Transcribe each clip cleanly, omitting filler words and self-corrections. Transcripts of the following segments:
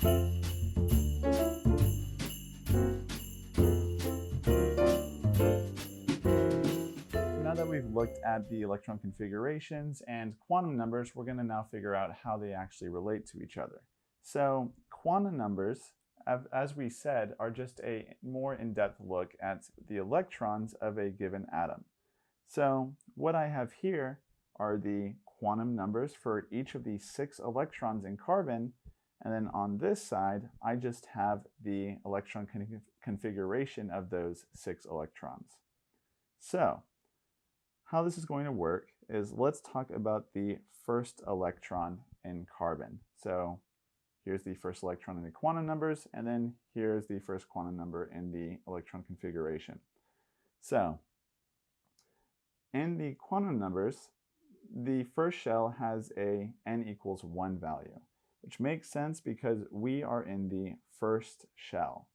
Now that we've looked at the electron configurations and quantum numbers, we're going to now figure out how they actually relate to each other. So quantum numbers, as we said, are just a more in-depth look at the electrons of a given atom. So what I have here are the quantum numbers for each of the 6 electrons in carbon, and then on this side, I just have the electron configuration of those 6 electrons. So how this is going to work is, let's talk about the first electron in carbon. So here's the first electron in the quantum numbers, and then here's the first quantum number in the electron configuration. So in the quantum numbers, the first shell has a n equals 1 value, which makes sense because we are in the first shell.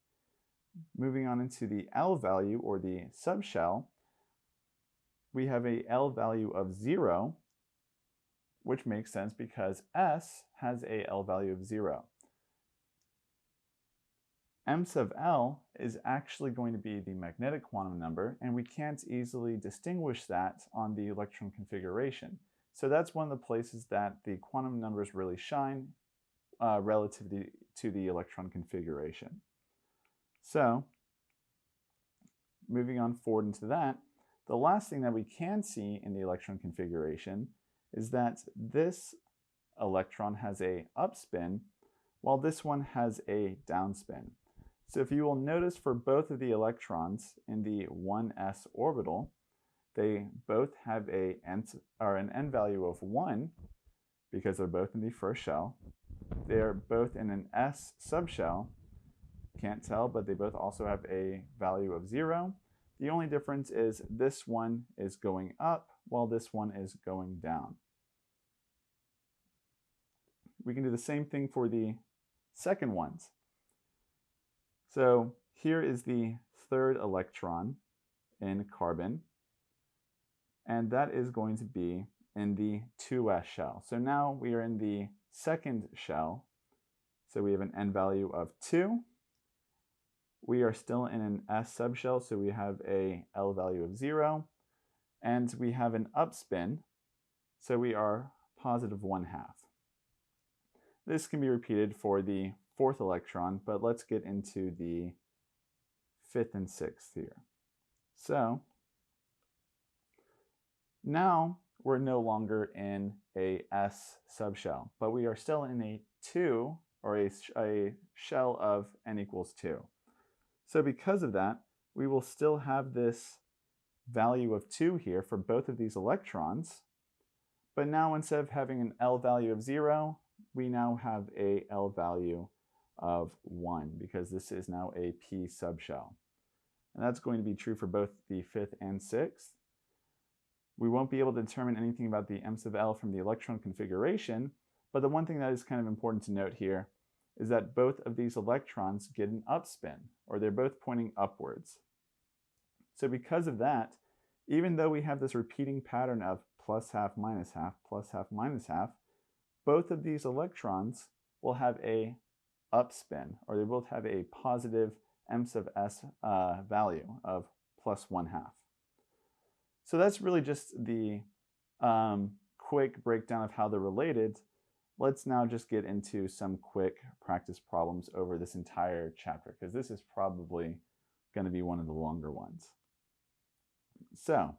Moving on into the L value, or the subshell, we have a L value of 0, which makes sense because S has a L value of 0. M sub L is actually going to be the magnetic quantum number, and we can't easily distinguish that on the electron configuration. So that's one of the places that the quantum numbers really shine relative to the electron configuration. So moving on forward into that, the last thing that we can see in the electron configuration is that this electron has a upspin, while this one has a downspin. So if you will notice, for both of the electrons in the 1s orbital, they both have an n value of 1 because they're both in the first shell. They are both in an s subshell. Can't tell, but they both also have a value of 0. The only difference is this one is going up while this one is going down. We can do the same thing for the second ones. So here is the third electron in carbon, and that is going to be in the 2s shell. So now we are in the second shell. So we have an n value of 2. We are still in an s subshell, so we have a L value of 0, and we have an upspin, so we are positive 1/2. This can be repeated for the fourth electron, but let's get into the 5th and 6th here. So now we're no longer in a s subshell, but we are still in a 2, or a shell of n equals 2. So because of that, we will still have this value of 2 here for both of these electrons, but now instead of having an L value of 0, we now have a L value of 1 because this is now a p subshell. And that's going to be true for both the 5th and 6th. We won't be able to determine anything about the M sub L from the electron configuration, but the one thing that is kind of important to note here is that both of these electrons get an upspin, or they're both pointing upwards. So because of that, even though we have this repeating pattern of plus half, minus half, plus half, minus half, both of these electrons will have a upspin, or they both have a positive M sub S value of plus 1/2. So that's really just the quick breakdown of how they're related. Let's now just get into some quick practice problems over this entire chapter, because this is probably going to be one of the longer ones. So,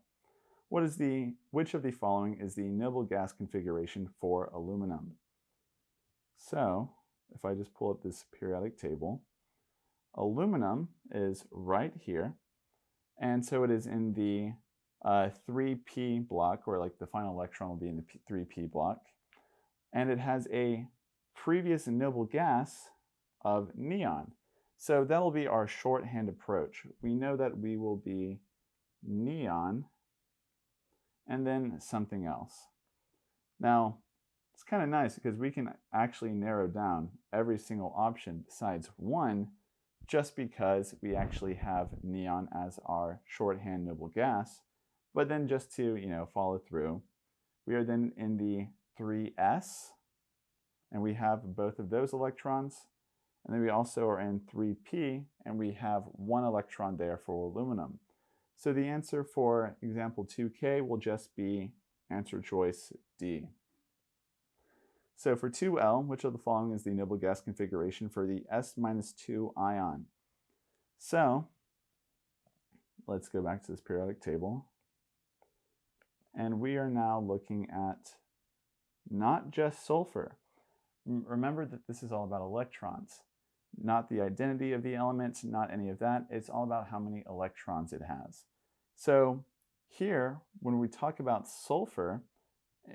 which of the following is the noble gas configuration for aluminum? So, if I just pull up this periodic table, aluminum is right here, and so it is in the 3p block, or like the final electron will be in the 3p block. And it has a previous noble gas of neon. So that will be our shorthand approach. We know that we will be neon and then something else. Now, it's kind of nice because we can actually narrow down every single option besides 1, just because we actually have neon as our shorthand noble gas. But then just to, follow through, we are then in the 3s, and we have both of those electrons. And then we also are in 3p, and we have 1 electron there for aluminum. So the answer for example 2K will just be answer choice D. So for 2L, which of the following is the noble gas configuration for the S-2 ion? So let's go back to this periodic table. And we are now looking at not just sulfur. Remember that this is all about electrons, not the identity of the element, not any of that. It's all about how many electrons it has. So here, when we talk about sulfur,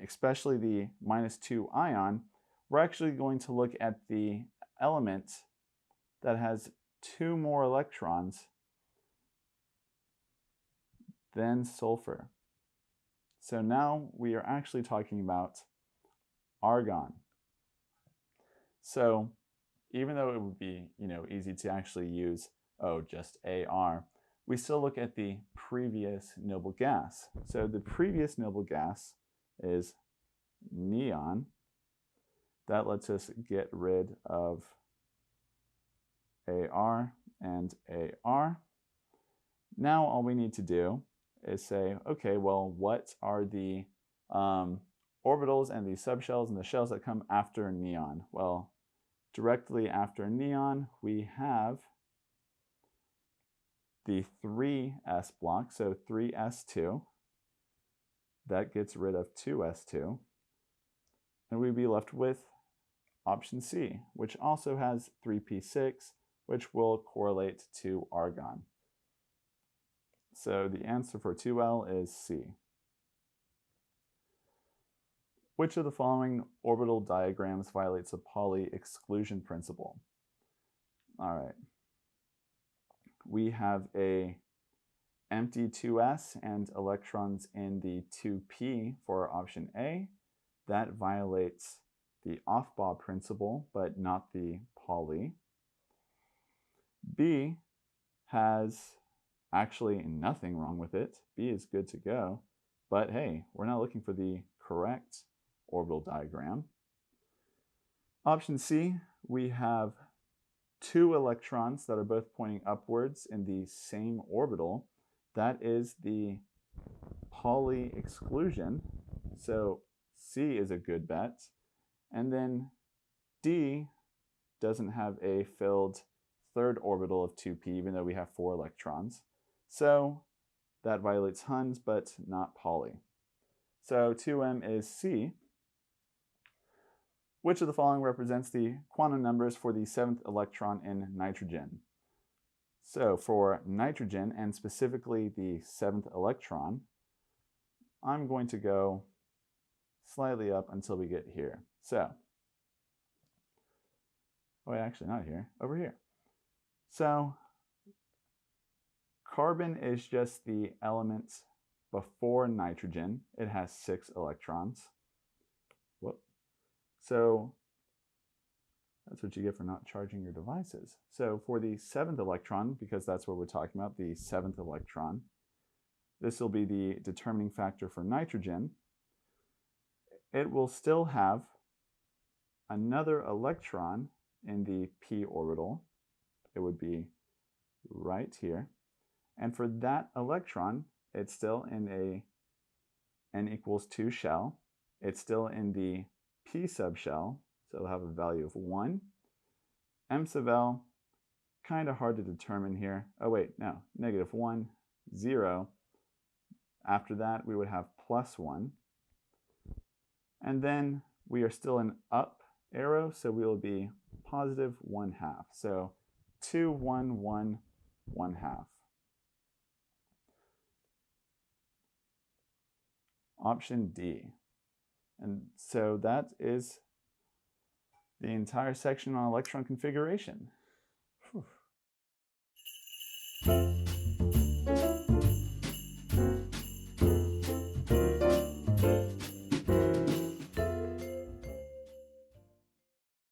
especially the -2 ion, we're actually going to look at the element that has 2 more electrons than sulfur. So now we are actually talking about argon. So even though it would be, easy to actually use, just AR, we still look at the previous noble gas. So the previous noble gas is neon. That lets us get rid of AR and AR. Now all we need to do is say, okay, well, what are the orbitals and the subshells and the shells that come after neon? Well, directly after neon, we have the 3s block, so 3s2. That gets rid of 2s2. And we'd be left with option C, which also has 3p6, which will correlate to argon. So the answer for 2L is C. Which of the following orbital diagrams violates the Pauli exclusion principle? All right. We have a empty 2s and electrons in the 2p for option A. That violates the Aufbau principle, but not the Pauli. B has actually nothing wrong with it. B is good to go. But hey, we're not looking for the correct orbital diagram. Option C, we have 2 electrons that are both pointing upwards in the same orbital. That is the Pauli exclusion. So C is a good bet. And then D doesn't have a filled third orbital of 2p, even though we have 4 electrons. So that violates Hund's, but not Pauli. So 2m is C. Which of the following represents the quantum numbers for the 7th electron in nitrogen? So for nitrogen, and specifically the 7th electron, I'm going to go slightly up until we get here. So, wait, actually not here, over here. So carbon is just the element before nitrogen. It has 6 electrons. Whoop. So that's what you get for not charging your devices. So for the 7th electron, because that's what we're talking about, the 7th electron, this will be the determining factor for nitrogen. It will still have another electron in the p orbital. It would be right here. And for that electron, it's still in a n=2 shell. It's still in the p subshell, so it'll have a value of 1. M sub L, kind of hard to determine here. Oh wait, no, -1, 0. After that, we would have +1. And then we are still in up arrow, so we will be +1/2. So 2, 1, 1, 1/2. Option D. And so that is the entire section on electron configuration. Whew.